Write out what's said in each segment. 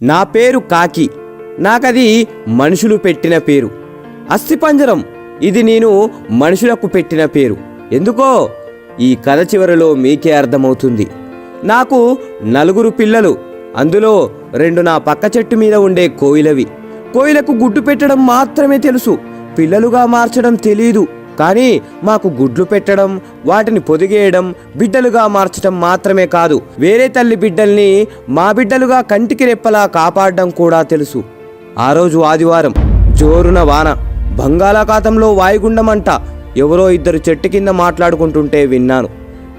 నా పేరు కాకి. నాకది మనుషులు పెట్టిన పేరు. అస్థిపంజరం ఇది నేను మనుషులకు పెట్టిన పేరు. ఎందుకో ఈ కథ చివరిలో మీకే అర్థమవుతుంది. నాకు 4 పిల్లలు. అందులో 2 నా పక్క చెట్టు మీద ఉండే కోయిలవి. కోయిలకు గుడ్డు పెట్టడం మాత్రమే తెలుసు, పిల్లలుగా మార్చడం తెలీదు. కానీ మాకు గుడ్లు పెట్టడం, వాటిని పొదిగేయడం, బిడ్డలుగా మార్చడం మాత్రమే కాదు, వేరే తల్లి బిడ్డల్ని మా బిడ్డలుగా కంటికి రెప్పలా కాపాడడం కూడా తెలుసు. ఆ రోజు ఆదివారం, జోరున వాన, బంగాళాఖాతంలో వాయుగుండమంట. ఎవరో 2 చెట్టు కింద మాట్లాడుకుంటుంటే విన్నాను.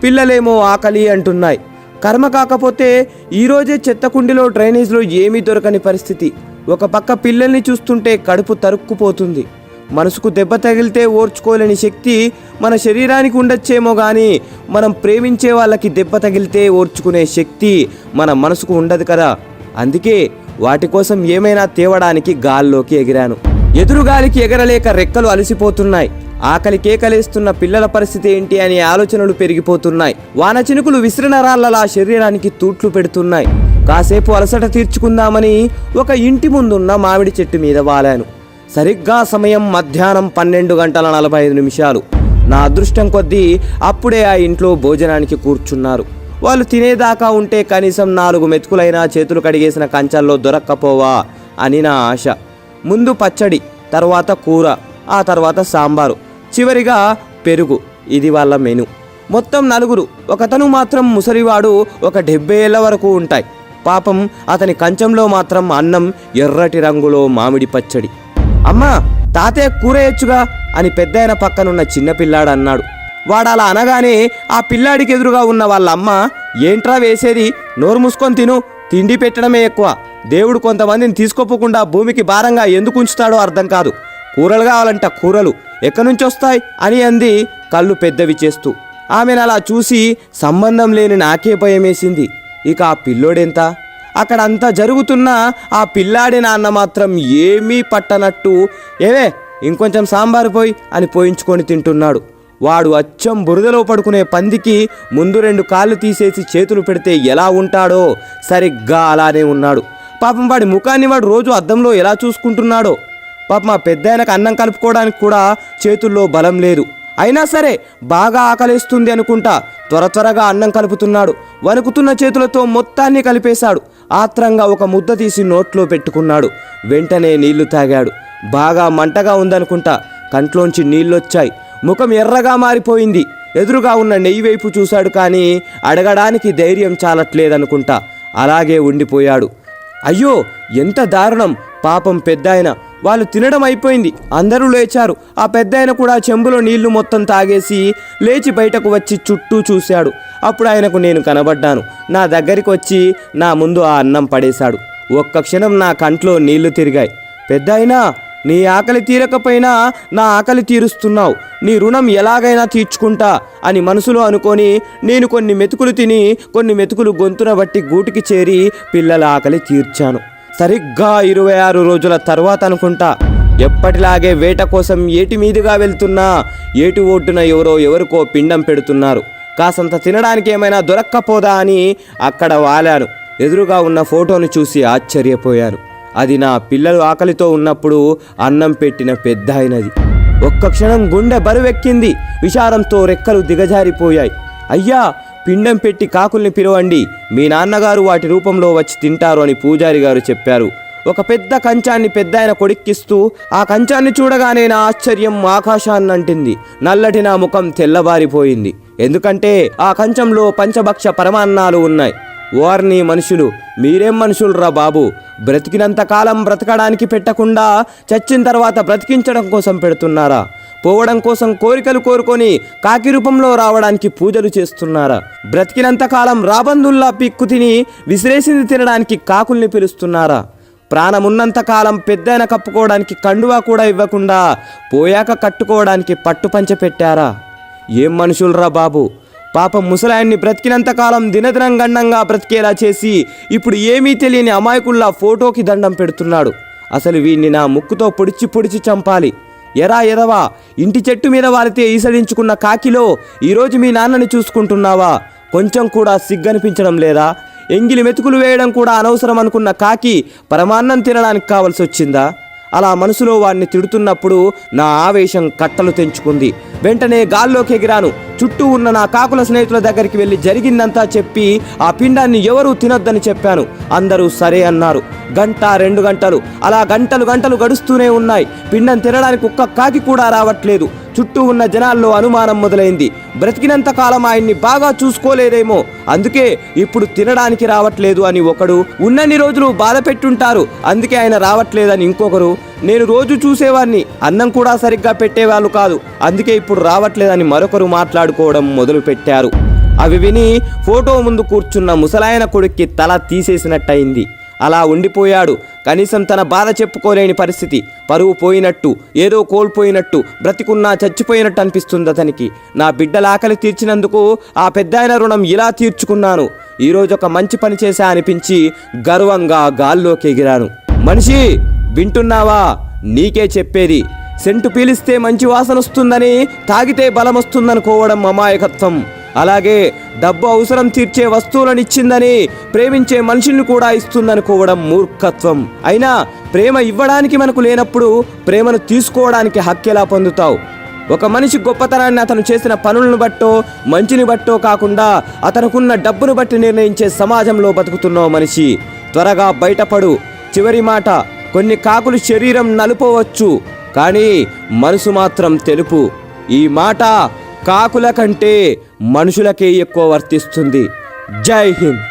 పిల్లలేమో ఆకలి అంటున్నాయి. కర్మ కాకపోతే ఈరోజే చెత్తకుండిలో డ్రైనేజ్లో ఏమీ దొరకని పరిస్థితి. ఒక పక్క పిల్లల్ని చూస్తుంటే కడుపు తరుక్కుపోతుంది. మనసుకు దెబ్బ తగిలితే ఓర్చుకోలేని శక్తి మన శరీరానికి ఉండొచ్చేమో కానీ మనం ప్రేమించే వాళ్ళకి దెబ్బ తగిలితే ఓర్చుకునే శక్తి మన మనసుకు ఉండదు కదా. అందుకే వాటి కోసం ఏమైనా తేవడానికి గాల్లోకి ఎగిరాను. ఎదురుగాలికి ఎగరలేక రెక్కలు అలసిపోతున్నాయి. ఆకలి కేకలేస్తున్న పిల్లల పరిస్థితి ఏంటి అనే ఆలోచనలు పెరిగిపోతున్నాయి. వాన చినుకులు విసిరిన రాళ్లలా శరీరానికి తూట్లు పెడుతున్నాయి. కాసేపు అలసట తీర్చుకుందామని ఒక ఇంటి ముందున్న మామిడి చెట్టు మీద వాలాను. సరిగ్గా సమయం మధ్యాహ్నం 12:45. నా అదృష్టం కొద్దీ అప్పుడే ఆ ఇంట్లో భోజనానికి కూర్చున్నారు. వాళ్ళు తినేదాకా ఉంటే కనీసం 4 మెతుకులైనా చేతులు కడిగేసిన కంచాల్లో దొరక్కపోవా అని నా ఆశ. ముందు పచ్చడి, తర్వాత కూర, ఆ తర్వాత సాంబారు, చివరిగా పెరుగు. ఇది వాళ్ళ మెను. మొత్తం 4. ఒకతను మాత్రం ముసలివాడు, ఒక 70 ఏళ్ల వరకు ఉంటాయి. పాపం అతని కంచంలో మాత్రం అన్నం, ఎర్రటి రంగులో మామిడి పచ్చడి. అమ్మా, తాతయ్య కూర వేయచ్చుగా అని పెద్దాయన పక్కనున్న చిన్నపిల్లాడు అన్నాడు. వాడలా అనగానే ఆ పిల్లాడికి ఎదురుగా ఉన్న వాళ్ళ అమ్మ, ఏంట్రా వేసేది, నోరు మూసుకొని తిను, తిండి పెట్టడమే ఎక్కువ, దేవుడు కొంతమందిని తీసుకోపోకుండా భూమికి భారంగా ఎందుకు ఉంచుతాడో అర్థం కాదు, కూరలు కావాలంట కూరలు ఎక్కడి నుంచి వస్తాయి అని అంది కళ్ళు పెద్దవి చేస్తూ. ఆమెను అలా చూసి సంబంధం లేని నాకే భయమేసింది. ఇక ఆ పిల్లోడెంత? అక్కడ అంతా జరుగుతున్నా ఆ పిల్లాడి నాన్న మాత్రం ఏమీ పట్టనట్టు, ఏవే ఇంకొంచెం సాంబారు పోయి అని పోయించుకొని తింటున్నాడు. వాడు అచ్చం బురదలో పడుకునే పందికి ముందు 2 కాళ్ళు తీసేసి చేతులు పెడితే ఎలా ఉంటాడో సరిగ్గా అలానే ఉన్నాడు. పాపం వాడి ముఖాన్ని వాడు రోజు అద్దంలో ఎలా చూసుకుంటున్నాడో. పాపం మా పెద్దాయనకు అన్నం కలుపుకోవడానికి కూడా చేతుల్లో బలం లేదు. అయినా సరే బాగా ఆకలేస్తుంది అనుకుంటా త్వరగా అన్నం కలుపుతున్నాడు. వణుకుతున్న చేతులతో మొత్తాన్ని కలిపేశాడు. ఆత్రంగా ఒక ముద్ద తీసి నోట్లో పెట్టుకున్నాడు. వెంటనే నీళ్లు తాగాడు. బాగా మంటగా ఉందనుకుంటా కంట్లోంచి నీళ్ళొచ్చాయి. ముఖం ఎర్రగా మారిపోయింది. ఎదురుగా ఉన్న నెయ్యి వైపు చూశాడు కానీ అడగడానికి ధైర్యం చాలట్లేదనుకుంటా. అలాగే ఉండిపోయాడు. అయ్యో ఎంత దారుణం! పాపం పెద్దాయన. వాళ్ళు తినడం అయిపోయింది. అందరూ లేచారు. ఆ పెద్దాయన కూడా చెంబులో నీళ్లు మొత్తం తాగేసి లేచి బయటకు వచ్చి చుట్టూ చూశాడు. అప్పుడు ఆయనకు నేను కనబడ్డాను. నా దగ్గరికి వచ్చి నా ముందు ఆ అన్నం పడేశాడు. ఒక్క క్షణం నా కంట్లో నీళ్లు తిరిగాయి. పెద్దాయనా, నీ ఆకలి తీరకపోయినా నా ఆకలి తీరుస్తున్నావు, నీ రుణం ఎలాగైనా తీర్చుకుంటా అని మనసులో అనుకొని నేను కొన్ని మెతుకులు తిని కొన్ని మెతుకులు గొంతున బట్టి గూటికి చేరి పిల్లల ఆకలి తీర్చాను. సరిగ్గా 26 రోజుల తర్వాత అనుకుంటా ఎప్పటిలాగే వేట కోసం ఏటి మీదుగా వెళ్తున్నా ఏటి ఒడ్డున ఎవరికో పిండం పెడుతున్నారు. కాసంత తినడానికి ఏమైనా దొరక్కపోదా అని అక్కడ వాలాను. ఎదురుగా ఉన్న ఫోటోను చూసి ఆశ్చర్యపోయాను. అది నా పిల్లలు ఆకలితో ఉన్నప్పుడు అన్నం పెట్టిన పెద్దాయనది. ఒక్క క్షణం గుండె బరువెక్కింది. విచారంతో రెక్కలు దిగజారిపోయాయి. అయ్యా, పిండం పెట్టి కాకుల్ని పిలవండి, మీ నాన్నగారు వాటి రూపంలో వచ్చి తింటారు అని పూజారి గారు చెప్పారు. ఒక పెద్ద కంచాన్ని పెద్దాయన కొడిక్కిస్తూ, ఆ కంచాన్ని చూడగానే నా ఆశ్చర్యం ఆకాశాన్నంటింది. నల్లటి నా ముఖం తెల్లబారిపోయింది. ఎందుకంటే ఆ కంచంలో పంచభక్ష పరమాన్నాలు ఉన్నాయి. ఓర్ని మనుషులు, మీరేం మనుషులురా బాబు! బ్రతికినంత కాలం బ్రతకడానికి పెట్టకుండా చచ్చిన తర్వాత బ్రతికించడం కోసం పెడుతున్నారా? పోవడం కోసం కోరికలు కోరుకొని కాకి రూపంలో రావడానికి పూజలు చేస్తున్నారా? బ్రతికినంత కాలం రాబందుల్లా పిక్కు తిని విసిరేసింది తినడానికి కాకుల్ని పిలుస్తున్నారా? ప్రాణమున్నంత కాలం పెద్దైన కప్పుకోవడానికి కండువా కూడా ఇవ్వకుండా పోయాక కట్టుకోవడానికి పట్టుపంచ పెట్టారా? ఏం మనుషులరా బాబు! పాపం ముసలాయన్ని బ్రతికినంతకాలం దినదినం గండంగా బ్రతికేలా చేసి ఇప్పుడు ఏమీ తెలియని అమాయకుల్లా ఫోటోకి దండం పెడుతున్నాడు. అసలు వీణ్ణి నా ముక్కుతో పొడిచి చంపాలి. ఎరా ఎదవా, ఇంటి చెట్టు మీద వాలితే ఈసడించుకున్న కాకిలో ఈరోజు మీ నాన్నని చూసుకుంటున్నావా? కొంచెం కూడా సిగ్గనిపించడం లేదా? ఎంగిలి మెతుకులు వేయడం కూడా అనవసరం అనుకున్న కాకి పరమాన్నం తినడానికి కావలసి వచ్చిందా? అలా మనసులో వాడిని తిడుతున్నప్పుడు నా ఆవేశం కట్టలు తెంచుకుంది. వెంటనే గాల్లోకి ఎగిరాను. చుట్టూ ఉన్న నా కాకుల స్నేహితుల దగ్గరికి వెళ్ళి జరిగిందంతా చెప్పి ఆ పిండాన్ని ఎవరూ తినొద్దని చెప్పాను. అందరూ సరే అన్నారు. గంట 2 గంటలు అలా గంటలు గడుస్తూనే ఉన్నాయి. పిండం తినడానికి ఒక్క కాకి కూడా రావట్లేదు. చుట్టూ ఉన్న జనాల్లో అనుమానం మొదలైంది. బ్రతికినంత కాలం ఆయన్ని బాగా చూసుకోలేదేమో, అందుకే ఇప్పుడు తినడానికి రావట్లేదు అని ఒకడు, ఉన్నన్ని రోజులు బాధ పెట్టుంటారు అందుకే ఆయన రావట్లేదని ఇంకొకరు, నేను రోజు చూసేవాడిని అన్నం కూడా సరిగ్గా పెట్టేవాళ్ళు కాదు అందుకే ఇప్పుడు రావట్లేదని మరొకరు మాట్లాడుకోవడం మొదలు పెట్టారు. అవి విని ఫోటో ముందు కూర్చున్న ముసలాయన కొడుక్కి తల తీసేసినట్టయింది. అలా ఉండిపోయాడు. కనీసం తన బాధ చెప్పుకోలేని పరిస్థితి. పరువు పోయినట్టు, ఏదో కోల్పోయినట్టు, బ్రతికున్నా చచ్చిపోయినట్టు అనిపిస్తుంది అతనికి. నా బిడ్డల ఆకలి తీర్చినందుకు ఆ పెద్దాయన రుణం ఇలా తీర్చుకున్నాను. ఈరోజు ఒక మంచి పని చేశా అనిపించి గర్వంగా గాల్లోకి ఎగిరాను. మనిషి వింటున్నావా? నీకే చెప్పేది. సెంటు పీలిస్తే మంచి వాసన వస్తుందని, తాగితే బలం వస్తుందనుకోవడం అమాయకత్వం. అలాగే డబ్బు అవసరం తీర్చే వస్తువులను ఇచ్చిందని ప్రేమించే మనిషిని కూడా ఇస్తుందనుకోవడం మూర్ఖత్వం. అయినా ప్రేమ ఇవ్వడానికి మనకు లేనప్పుడు ప్రేమను తీసుకోవడానికి హక్కెలా పొందుతావు? ఒక మనిషి గొప్పతనాన్ని అతను చేసిన పనులను బట్టో మంచిని బట్టో కాకుండా అతనుకున్న డబ్బును బట్టి నిర్ణయించే సమాజంలో బతుకుతున్నావు మనిషి. త్వరగా బయటపడు. చివరి మాట, కొన్ని కాకులు శరీరం నలుపవచ్చు కానీ మనసు మాత్రం తెలుపు. ఈ మాట కాకుల కంటే మనుషులకే ఎక్కువ వర్తిస్తుంది. జై హింద్.